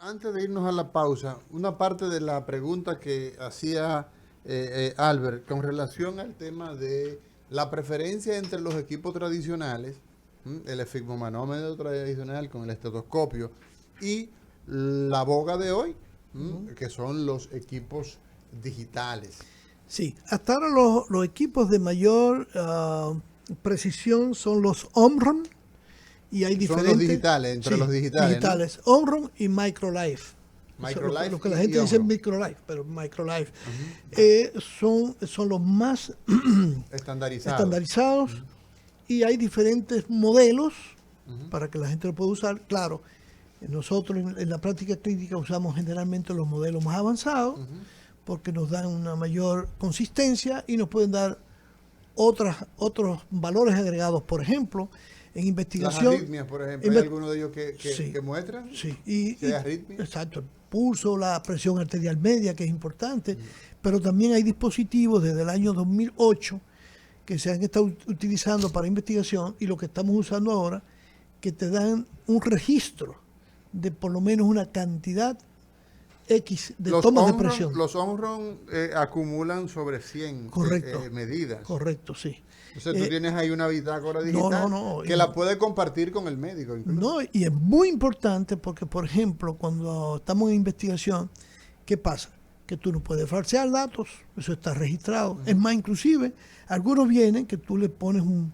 antes de irnos a la pausa, una parte de la pregunta que hacía Albert con relación al tema de la preferencia entre los equipos tradicionales, el esfigmomanómetro tradicional con el estetoscopio y la boga de hoy, que son los equipos digitales. Sí, hasta ahora los equipos de mayor precisión son los Omron y hay diferentes. Son los digitales, entre los digitales. ¿No? Omron y Microlife. Microlife lo que la gente dice Microlife, pero Microlife son los más estandarizados y hay diferentes modelos para que la gente lo pueda usar. Claro, nosotros en la práctica clínica usamos generalmente los modelos más avanzados porque nos dan una mayor consistencia y nos pueden dar otros valores agregados. Por ejemplo, en investigación. Las arritmias, por ejemplo, ¿hay alguno de ellos que muestran? Sí, ¿Si hay arritmias? Exacto, el pulso, la presión arterial media, que es importante, pero también hay dispositivos desde el año 2008 que se han estado utilizando para investigación y lo que estamos usando ahora, que te dan un registro de por lo menos una cantidad X de tomas de presión. Los Omron acumulan sobre 100 medidas. Correcto, sí. Entonces tú tienes ahí una bitácora digital que la puedes compartir con el médico. Incluso. No, y es muy importante porque, por ejemplo, cuando estamos en investigación, ¿qué pasa? Que tú no puedes falsear datos, eso está registrado. Es más, inclusive, algunos vienen que tú le pones un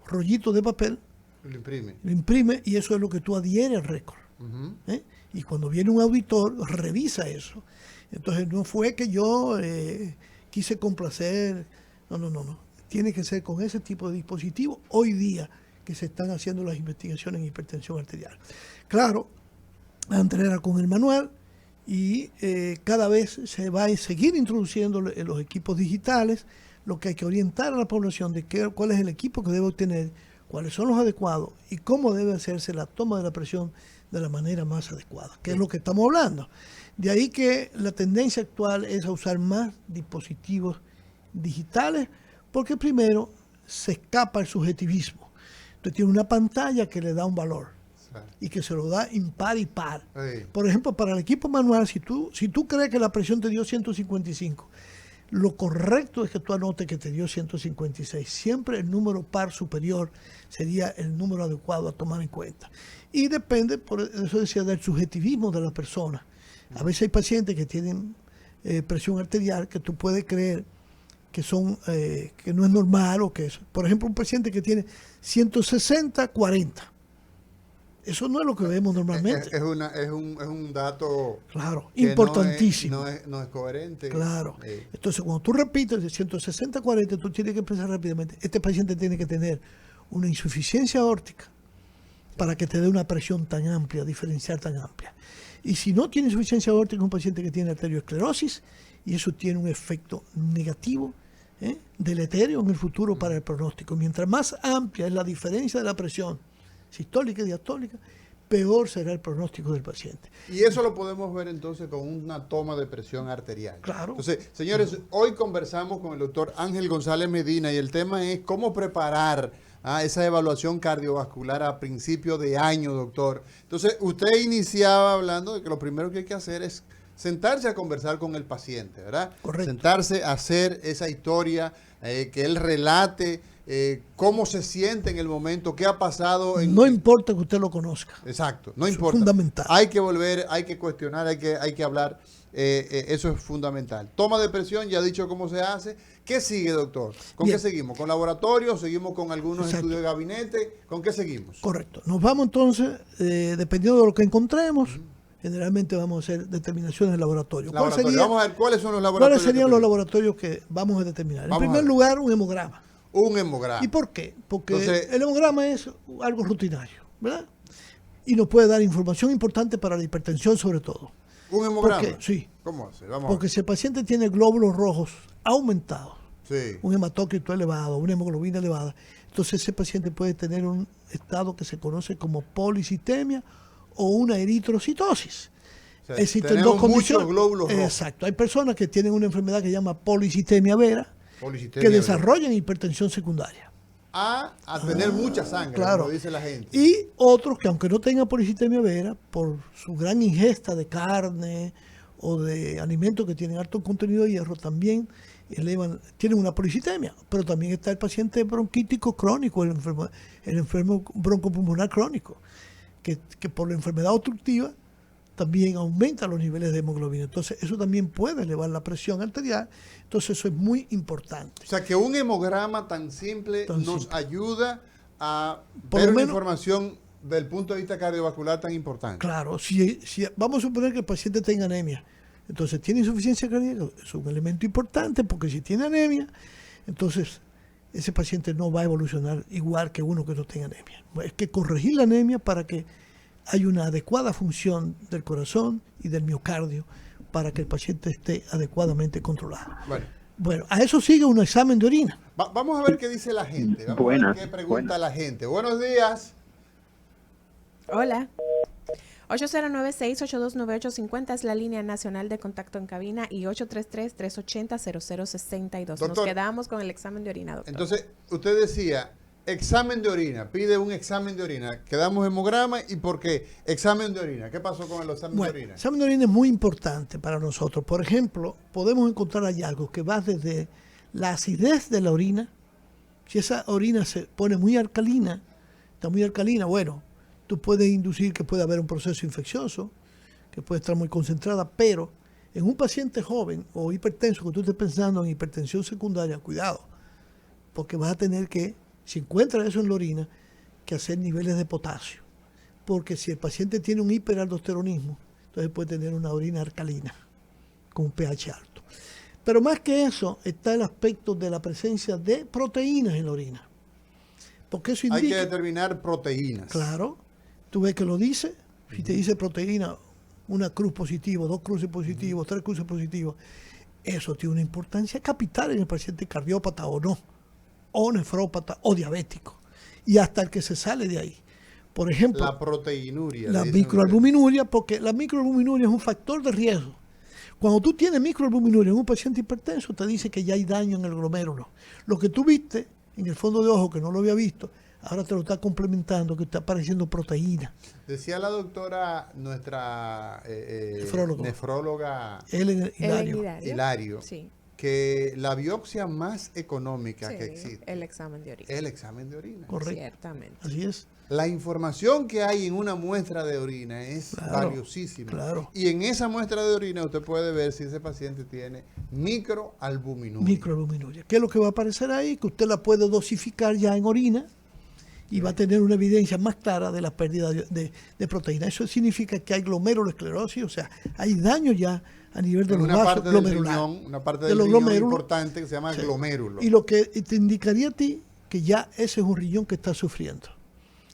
rollito de papel, lo imprime y eso es lo que tú adhieres al récord. Y cuando viene un auditor, revisa eso. Entonces no fue que yo quise complacer, no. Tiene que ser con ese tipo de dispositivos hoy día que se están haciendo las investigaciones en hipertensión arterial. Claro, antes era con el manual y cada vez se va a seguir introduciendo los equipos digitales, lo que hay que orientar a la población de cuál es el equipo que debe obtener, cuáles son los adecuados y cómo debe hacerse la toma de la presión de la manera más adecuada, que es lo que estamos hablando. De ahí que la tendencia actual es a usar más dispositivos digitales, porque primero se escapa el subjetivismo. Entonces tiene una pantalla que le da un valor y que se lo da impar y par. Por ejemplo, para el equipo manual, si tú crees que la presión te dio 155, lo correcto es que tú anotes que te dio 156. Siempre el número par superior sería el número adecuado a tomar en cuenta. Y depende, por eso decía, del subjetivismo de la persona. A veces hay pacientes que tienen presión arterial que tú puedes creer que que no es normal o que es. Por ejemplo, un paciente que tiene 160-40. Eso no es lo que vemos normalmente. Es un dato claro, importantísimo. No es coherente. Claro. Entonces, cuando tú repites de 160-40, tú tienes que pensar rápidamente. Este paciente tiene que tener una insuficiencia aórtica para que te dé una presión tan amplia, diferencial tan amplia. Y si no tiene insuficiencia aórtica, es un paciente que tiene arteriosclerosis y eso tiene un efecto negativo, deleterio en el futuro para el pronóstico. Mientras más amplia es la diferencia de la presión sistólica y diastólica, peor será el pronóstico del paciente. Y eso lo podemos ver entonces con una toma de presión arterial. Claro. Entonces, señores, hoy conversamos con el doctor Ángel González Medina y el tema es cómo preparar esa evaluación cardiovascular a principio de año, doctor. Entonces, usted iniciaba hablando de que lo primero que hay que hacer es sentarse a conversar con el paciente, ¿verdad? Correcto. Sentarse a hacer esa historia, que él relate cómo se siente en el momento, qué ha pasado. No importa que usted lo conozca. Exacto, no importa. Es fundamental. Hay que volver, hay que cuestionar, hay que hablar. Eso es fundamental. Toma de presión, ya ha dicho cómo se hace. ¿Qué sigue, doctor? ¿Con qué seguimos? ¿Con laboratorio? ¿Seguimos con algunos estudios de gabinete? ¿Con qué seguimos? Correcto. Nos vamos entonces, dependiendo de lo que encontremos, generalmente vamos a hacer determinaciones de laboratorio. Vamos a ver cuáles son los laboratorios. ¿Cuáles serían los laboratorios que vamos a determinar? En primer lugar, un hemograma. Un hemograma. ¿Y por qué? Porque el hemograma es algo rutinario, ¿verdad? Y nos puede dar información importante para la hipertensión sobre todo. ¿Un hemograma? ¿Por qué? Sí. ¿Cómo hace? Porque si el paciente tiene glóbulos rojos aumentados, sí, un hematócrito elevado, una hemoglobina elevada, entonces ese paciente puede tener un estado que se conoce como policitemia o una eritrocitosis. O sea, existen dos condiciones. Muchos glóbulos rojos. Exacto. Hay personas que tienen una enfermedad que se llama policitemia vera, que desarrollan hipertensión secundaria. a tener mucha sangre, claro. como dice la gente. Y otros que aunque no tengan policitemia vera, por su gran ingesta de carne o de alimentos que tienen alto contenido de hierro, también tienen una policitemia. Pero también está el paciente bronquítico crónico, el enfermo broncopulmonar crónico, que por la enfermedad obstructiva también aumenta los niveles de hemoglobina. Entonces, eso también puede elevar la presión arterial. Entonces, eso es muy importante. O sea, que un hemograma tan simple nos ayuda a ver una información del punto de vista cardiovascular tan importante. Claro, si vamos a suponer que el paciente tenga anemia, entonces tiene insuficiencia cardíaca, es un elemento importante, porque si tiene anemia, entonces ese paciente no va a evolucionar igual que uno que no tenga anemia. Es que corregir la anemia para que haya una adecuada función del corazón y del miocardio para que el paciente esté adecuadamente controlado. Bueno, a eso sigue un examen de orina. Vamos a ver qué dice la gente. Vamos a ver qué pregunta la gente. Buenos días. Hola. 809-682-9850 es la línea nacional de contacto en cabina y 833-380-0062. Doctor, nos quedamos con el examen de orina, doctor. Entonces, usted decía, examen de orina, pide un examen de orina, quedamos hemograma, ¿y por qué? Examen de orina, ¿qué pasó con el examen de orina? El examen de orina es muy importante para nosotros. Por ejemplo, podemos encontrar hallazgos que va desde la acidez de la orina. Si esa orina se pone muy alcalina, está muy alcalina, bueno, tú puedes inducir que puede haber un proceso infeccioso, que puede estar muy concentrada, pero en un paciente joven o hipertenso, que tú estés pensando en hipertensión secundaria, cuidado, porque vas a tener que, si encuentras eso en la orina, que hacer niveles de potasio. Porque si el paciente tiene un hiperaldosteronismo, entonces puede tener una orina alcalina, con un pH alto. Pero más que eso, está el aspecto de la presencia de proteínas en la orina. Porque eso indica... Hay que determinar proteínas. Claro. Tú ves que lo dice. Si te dice proteína, una cruz positiva, 2 cruces positivos, 3 cruces positivos, eso tiene una importancia capital en el paciente cardiópata o no, o nefrópata o diabético. Y hasta el que se sale de ahí. Por ejemplo, la proteinuria. La microalbuminuria, porque la microalbuminuria es un factor de riesgo. Cuando tú tienes microalbuminuria en un paciente hipertenso, te dice que ya hay daño en el glomérulo. Lo que tú viste en el fondo de ojo, que no lo había visto, ahora te lo está complementando, que está apareciendo proteína. Decía la doctora, nuestra nefróloga Hilario, sí, que la biopsia más económica que existe el examen de orina. El examen de orina. Correcto. Ciertamente. Así es. La información que hay en una muestra de orina es valiosísima. Claro. Y en esa muestra de orina usted puede ver si ese paciente tiene microalbuminuria. Microalbuminuria. ¿Qué es lo que va a aparecer ahí? Que usted la puede dosificar ya en orina y va a tener una evidencia más clara de la pérdida de proteína. Eso significa que hay glomerulosclerosis, o sea, hay daño ya a nivel de los vasos glomerulares. Una parte del riñón importante que se llama glomérulo. Y lo que te indicaría a ti que ya ese es un riñón que está sufriendo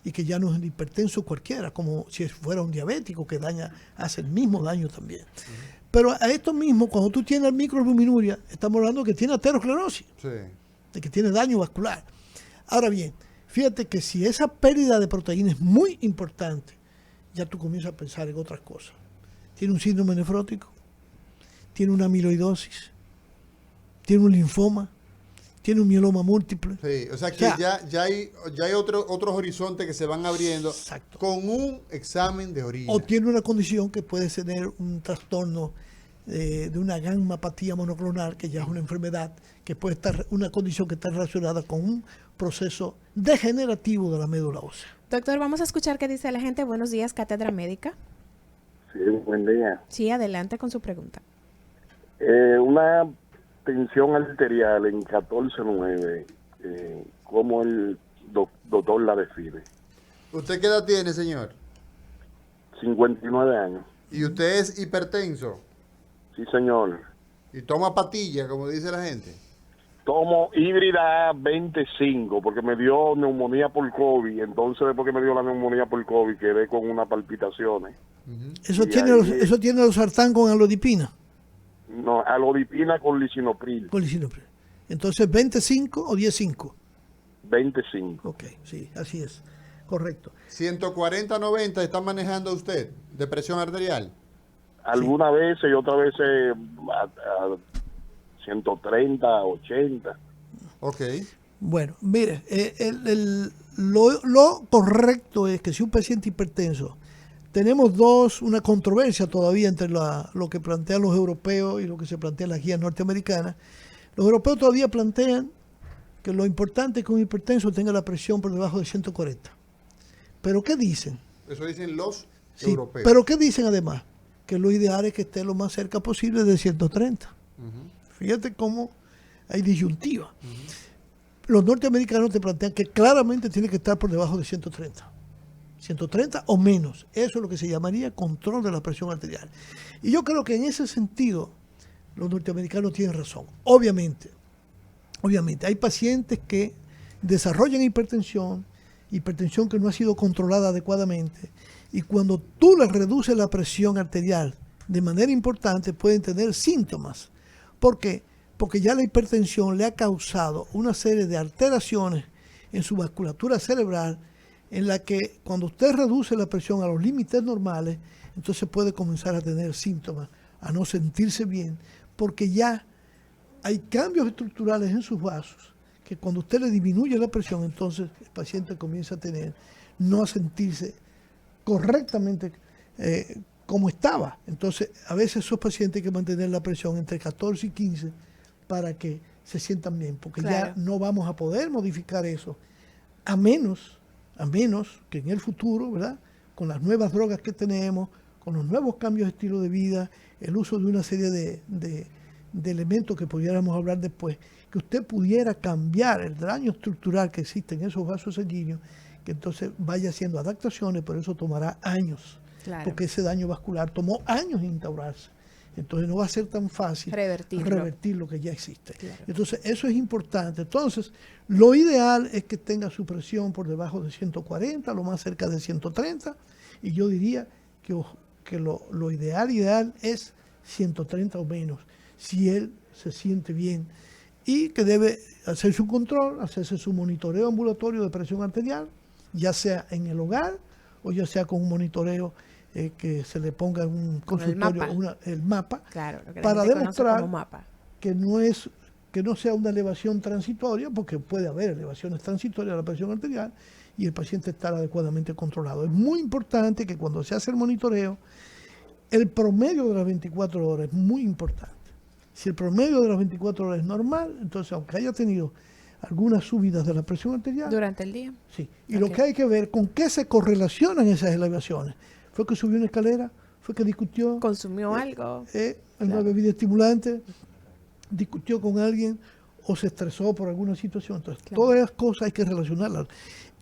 y que ya no es un hipertenso cualquiera, como si fuera un diabético que hace el mismo daño también. Pero a esto mismo, cuando tú tienes microalbuminuria, estamos hablando de que tiene aterosclerosis, de que tiene daño vascular. Ahora bien, fíjate que si esa pérdida de proteína es muy importante, ya tú comienzas a pensar en otras cosas. Tiene un síndrome nefrótico, tiene una amiloidosis, tiene un linfoma, tiene un mieloma múltiple. Sí, o sea que ya hay otros horizontes que se van abriendo con un examen de orina. O tiene una condición que puede tener un trastorno de una gammapatía monoclonal, que ya es una enfermedad, que puede estar una condición que está relacionada con un proceso degenerativo de la médula ósea. Doctor, vamos a escuchar qué dice la gente. Buenos días, Cátedra Médica. Sí, buen día. Sí, adelante con su pregunta. Una tensión arterial en 14.9, ¿cómo el doctor la define? ¿Usted qué edad tiene, señor? 59 años. ¿Y usted es hipertenso? Sí, señor. ¿Y toma patilla, como dice la gente? Tomo híbrida 25 porque me dio neumonía por COVID. Entonces, después que me dio la neumonía por COVID, quedé con unas palpitaciones. ¿Eso tiene los sartán con alodipina? No, alodipina con lisinopril. Con lisinopril. Entonces, ¿25 o 10.5? 25. Ok, sí, así es. Correcto. 140-90 está manejando usted de presión arterial. Algunas veces y otras veces a 130, 80. Ok. Bueno, mire, lo correcto es que si un paciente hipertenso, tenemos una controversia todavía entre lo que plantean los europeos y lo que se plantea en las guías norteamericanas. Los europeos todavía plantean que lo importante es que un hipertenso tenga la presión por debajo de 140. ¿Pero qué dicen? Eso dicen los Sí, europeos. pero ¿qué dicen además? Que lo ideal es que esté lo más cerca posible de 130. Fíjate cómo hay disyuntiva. Los norteamericanos te plantean que claramente tiene que estar por debajo de 130. 130 o menos. Eso es lo que se llamaría control de la presión arterial. Y yo creo que en ese sentido los norteamericanos tienen razón. Obviamente, hay pacientes que desarrollan hipertensión que no ha sido controlada adecuadamente, y cuando tú les reduces la presión arterial de manera importante pueden tener síntomas. ¿Por qué? Porque ya la hipertensión le ha causado una serie de alteraciones en su vasculatura cerebral, en la que cuando usted reduce la presión a los límites normales, entonces puede comenzar a tener síntomas, a no sentirse bien, porque ya hay cambios estructurales en sus vasos, que cuando usted le disminuye la presión, entonces el paciente comienza a no a sentirse correctamente como estaba. Entonces, a veces esos pacientes hay que mantener la presión entre 14 y 15 para que se sientan bien, porque ya no vamos a poder modificar eso, a menos que en el futuro, ¿verdad?, con las nuevas drogas que tenemos, con los nuevos cambios de estilo de vida, el uso de una serie de elementos que pudiéramos hablar después, que usted pudiera cambiar el daño estructural que existe en esos vasos sanguíneos, que entonces vaya haciendo adaptaciones, pero eso tomará años, porque ese daño vascular tomó años en instaurarse. Entonces no va a ser tan fácil revertir lo que ya existe. Entonces eso es importante. Entonces lo ideal es que tenga su presión por debajo de 140, lo más cerca de 130, y yo diría que lo ideal es 130 o menos, si él se siente bien, y que debe hacer su control, hacerse su monitoreo ambulatorio de presión arterial, ya sea en el hogar o ya sea con un monitoreo que se le ponga en un consultorio el mapa, para demostrar que no sea una elevación transitoria, porque puede haber elevaciones transitorias de la presión arterial y el paciente estar adecuadamente controlado. Es muy importante que cuando se hace el monitoreo, el promedio de las 24 horas es muy importante. Si el promedio de las 24 horas es normal, entonces aunque haya tenido algunas subidas de la presión arterial durante el día. Sí. Y lo que hay que ver con qué se correlacionan esas elevaciones. ¿Fue que subió una escalera? ¿Fue que discutió? ¿Consumió algo? ¿Una bebida estimulante? ¿Discutió con alguien? ¿O se estresó por alguna situación? Entonces, todas esas cosas hay que relacionarlas.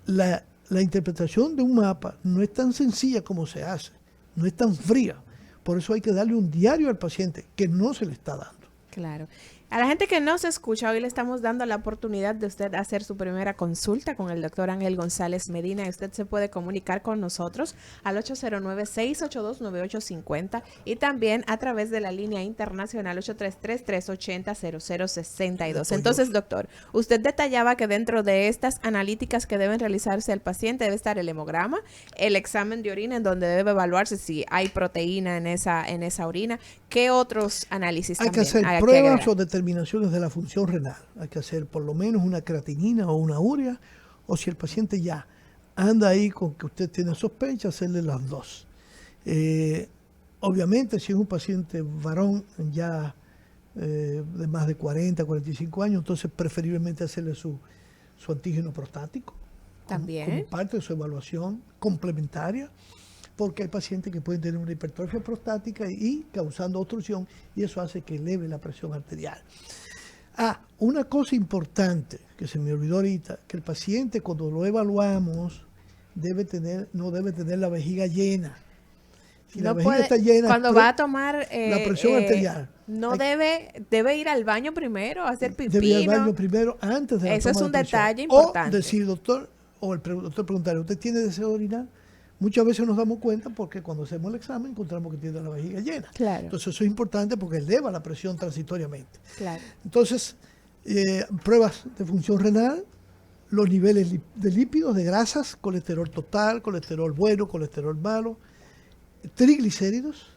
La interpretación de un mapa no es tan sencilla como se hace. No es tan fría. Por eso hay que darle un diario al paciente que no se le está dando. Claro. A la gente que no se escucha, hoy le estamos dando la oportunidad de usted hacer su primera consulta con el doctor Ángel González Medina, y usted se puede comunicar con nosotros al 809-682-9850 y también a través de la línea internacional 833-380-0062. Entonces, doctor, usted detallaba que dentro de estas analíticas que deben realizarse al paciente debe estar el hemograma, el examen de orina en donde debe evaluarse si hay proteína en esa orina. ¿Qué otros análisis hay también que hacer? Pruebas o determinaciones de la función renal. Hay que hacer por lo menos una creatinina o una urea, o si el paciente ya anda ahí con que usted tiene sospecha, hacerle las dos. Obviamente, si es un paciente varón ya de más de 40, 45 años, entonces preferiblemente hacerle su antígeno prostático. También. Como parte de su evaluación complementaria, porque hay pacientes que pueden tener una hipertrofia prostática y causando obstrucción, y eso hace que eleve la presión arterial. Una cosa importante que se me olvidó ahorita, que el paciente cuando lo evaluamos no debe tener la vejiga llena. Si la vejiga está llena, cuando va a tomar la presión arterial. Debe ir al baño primero, hacer pipí. Debe ir al baño primero antes de la Eso toma es un de presión. detalle importante. O decir, doctor, o el doctor preguntarle, ¿usted tiene deseo de orinar? Muchas veces nos damos cuenta porque cuando hacemos el examen encontramos que tiene la vejiga llena. Claro. Entonces eso es importante porque eleva la presión transitoriamente. Claro. Entonces, pruebas de función renal, los niveles de lípidos, de grasas, colesterol total, colesterol bueno, colesterol malo, triglicéridos,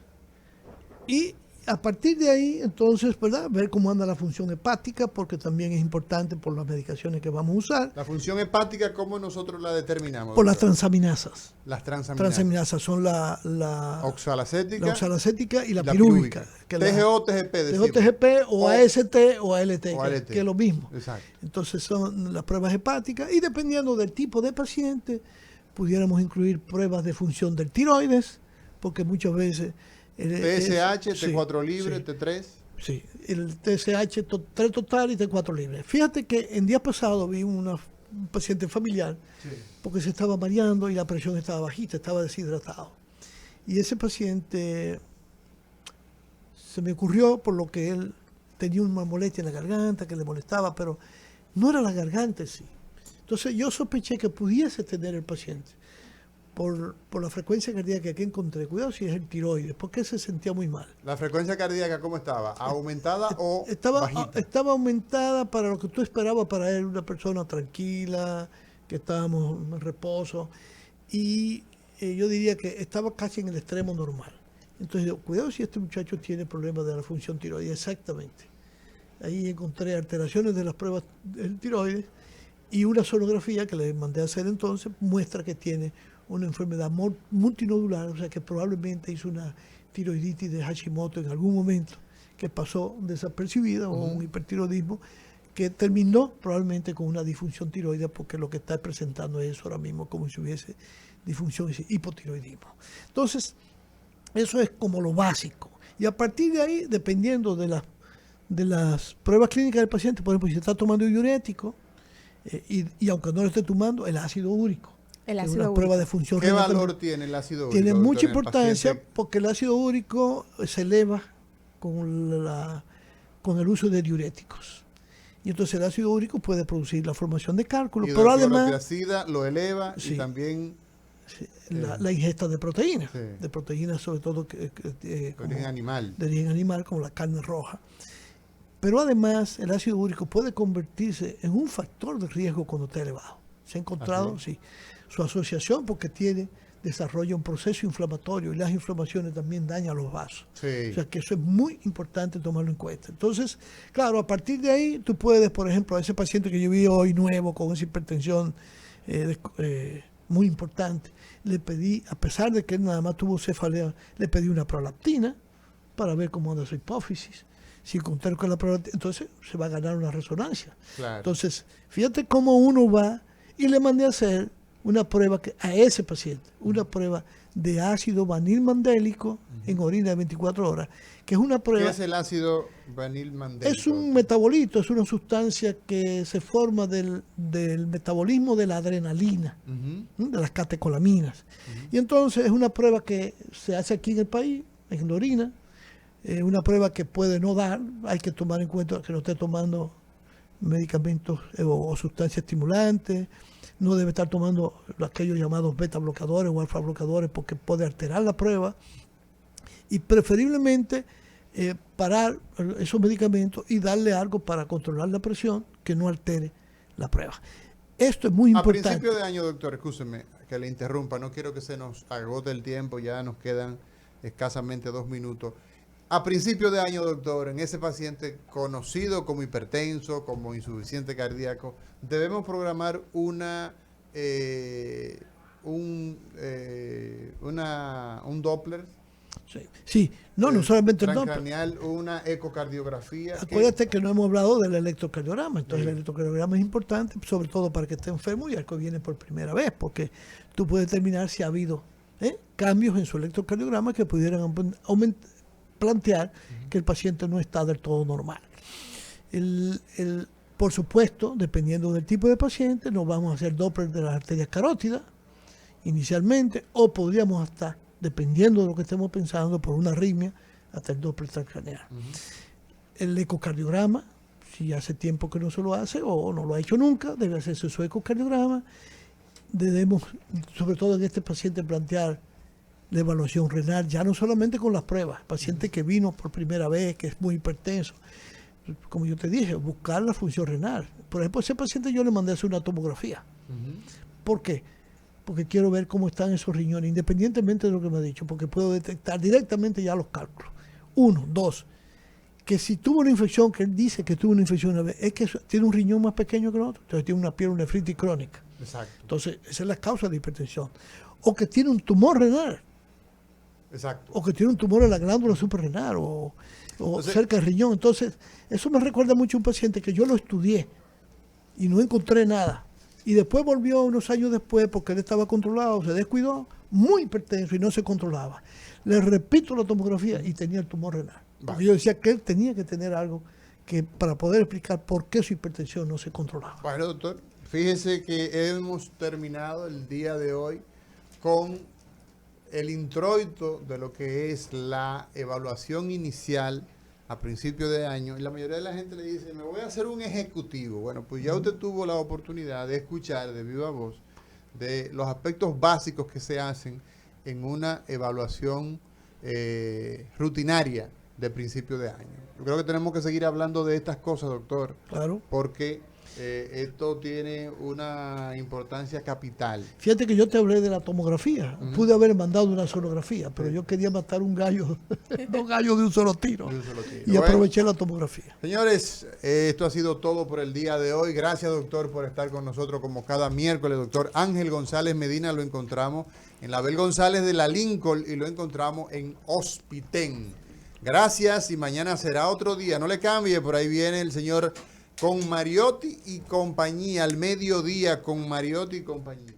y A partir de ahí, entonces, ¿verdad? Ver cómo anda la función hepática, porque también es importante por las medicaciones que vamos a usar. La función hepática, ¿cómo nosotros la determinamos? Por las doctor? transaminasas. Las transaminases. Transaminasas son la Oxalacética, oxalacética y la la pirúvica. pirúvica. TGO, TGP, decimos. TGP o AST o ALT, O ALT. que es lo mismo. Exacto. Entonces son las pruebas hepáticas y dependiendo del tipo de paciente, pudiéramos incluir pruebas de función del tiroides, porque muchas veces... TSH, sí, T4 libre, sí. T3. Sí, el TSH 3 total y T4 libre. Fíjate que en día pasado vi un paciente familiar porque se estaba mareando y la presión estaba bajita, estaba deshidratado. Y ese paciente se me ocurrió por lo que él tenía una molestia en la garganta que le molestaba, pero no era la garganta en sí. Entonces yo sospeché que pudiese tener el paciente por la frecuencia cardíaca que encontré. Cuidado si es el tiroides, porque se sentía muy mal. ¿La frecuencia cardíaca cómo estaba? ¿Aumentada o bajita? Estaba aumentada para lo que tú esperabas para él, una persona tranquila, que estábamos en reposo. Y yo diría que estaba casi en el extremo normal. Entonces, digo, cuidado si este muchacho tiene problemas de la función tiroides. Exactamente. Ahí encontré alteraciones de las pruebas del tiroides y una sonografía que le mandé a hacer entonces muestra que tiene una enfermedad multinodular, o sea que probablemente hizo una tiroiditis de Hashimoto en algún momento que pasó desapercibida o un hipertiroidismo que terminó probablemente con una disfunción tiroidea porque lo que está presentando es ahora mismo como si hubiese disfunción y hipotiroidismo. Entonces, eso es como lo básico. Y a partir de ahí, dependiendo de las pruebas clínicas del paciente, por ejemplo, si está tomando diurético y aunque no lo esté tomando, el ácido úrico. El Es ácido una úrico. prueba de función ¿Qué renal valor también. tiene el ácido úrico? Tiene doctor, mucha en el importancia paciente? porque el ácido úrico se eleva con el uso de diuréticos. Y entonces el ácido úrico puede producir la formación de cálculos, pero además Hidroclorothiazida lo eleva Sí. y también la ingesta de proteínas, Sí. de proteínas sobre todo de como origen animal. de origen animal, como la carne roja. Pero además el ácido úrico puede convertirse en un factor de riesgo cuando está elevado. Se ha encontrado, sí, su asociación porque desarrolla un proceso inflamatorio y las inflamaciones también dañan los vasos. Sí. O sea que eso es muy importante tomarlo en cuenta. Entonces, claro, a partir de ahí tú puedes, por ejemplo, a ese paciente que yo vi hoy nuevo con esa hipertensión muy importante, le pedí, a pesar de que él nada más tuvo cefalea, le pedí una prolactina para ver cómo anda su hipófisis. Si encontrar con la prolactina, entonces se va a ganar una resonancia. Claro. Entonces, fíjate cómo uno va y le mandé a hacer una prueba a ese paciente, una prueba de ácido vanilmandélico en orina de 24 horas, que es una ¿Qué prueba, es el ácido vanilmandélico? es un metabolito, es una sustancia que se forma del metabolismo de la adrenalina, de las catecolaminas. Y entonces es una prueba que se hace aquí en el país, en la orina, una prueba que puede no dar, hay que tomar en cuenta que no esté tomando medicamentos o sustancias estimulantes, no debe estar tomando aquellos llamados beta bloqueadores o alfa bloqueadores porque puede alterar la prueba y preferiblemente parar esos medicamentos y darle algo para controlar la presión que no altere la prueba. Esto es muy A importante. principio de año, doctor, escúcheme que le interrumpa, no quiero que se nos agote el tiempo, ya nos quedan escasamente 2 minutos. A principio de año, doctor, en ese paciente conocido como hipertenso, como insuficiente cardíaco, debemos programar un Doppler Sí, no solamente el Doppler. transcraneal, una ecocardiografía. Acuérdate que no hemos hablado del electrocardiograma, entonces Sí. el electrocardiograma es importante, sobre todo para que esté enfermo y al que viene por primera vez, porque tú puedes determinar si ha habido cambios en su electrocardiograma que pudieran plantear que el paciente no está del todo normal. Por supuesto, dependiendo del tipo de paciente, nos vamos a hacer Doppler de las arterias carótidas inicialmente, o podríamos hasta, dependiendo de lo que estemos pensando, por una arritmia, hasta el Doppler transcraneal. El ecocardiograma, si hace tiempo que no se lo hace o no lo ha hecho nunca, debe hacerse su ecocardiograma. Debemos, sobre todo en este paciente, plantear la evaluación renal, ya no solamente con las pruebas, paciente que vino por primera vez, que es muy hipertenso, como yo te dije, buscar la función renal. Por ejemplo, a ese paciente yo le mandé a hacer una tomografía. ¿Por qué? Porque quiero ver cómo están esos riñones, independientemente de lo que me ha dicho, porque puedo detectar directamente ya los cálculos. Uno, dos, que si tuvo una infección, que él dice que tuvo una infección una vez, es que tiene un riñón más pequeño que el otro, entonces tiene una pielonefritis crónica. Exacto. Entonces, esa es la causa de hipertensión. O que tiene un tumor renal, Exacto. o que tiene un tumor en la glándula suprarrenal, o Entonces, cerca del riñón. Entonces, eso me recuerda mucho a un paciente que yo lo estudié y no encontré nada. Y después volvió unos años después porque él estaba controlado, se descuidó, muy hipertenso y no se controlaba. Le repito la tomografía y tenía el tumor renal. Porque Vale. yo decía que él tenía que tener algo que para poder explicar por qué su hipertensión no se controlaba. Bueno, doctor, fíjese que hemos terminado el día de hoy con el introito de lo que es la evaluación inicial a principio de año. Y la mayoría de la gente le dice, me voy a hacer un ejecutivo. Bueno, pues ya usted tuvo la oportunidad de escuchar de viva voz de los aspectos básicos que se hacen en una evaluación rutinaria de principio de año. Yo creo que tenemos que seguir hablando de estas cosas, doctor, Claro. porque esto tiene una importancia capital. Fíjate que yo te hablé de la tomografía. Pude haber mandado una sonografía, pero yo quería matar un gallo, dos gallos de un solo tiro. De un solo tiro. Y Bueno, aproveché la tomografía. señores, esto ha sido todo por el día de hoy. Gracias, doctor, por estar con nosotros como cada miércoles. Doctor Ángel González Medina lo encontramos en la Abel González de la Lincoln y lo encontramos en Hospitén. Gracias y mañana será otro día. No le cambie, por ahí viene el señor con Mariotti y compañía, al mediodía con Mariotti y compañía.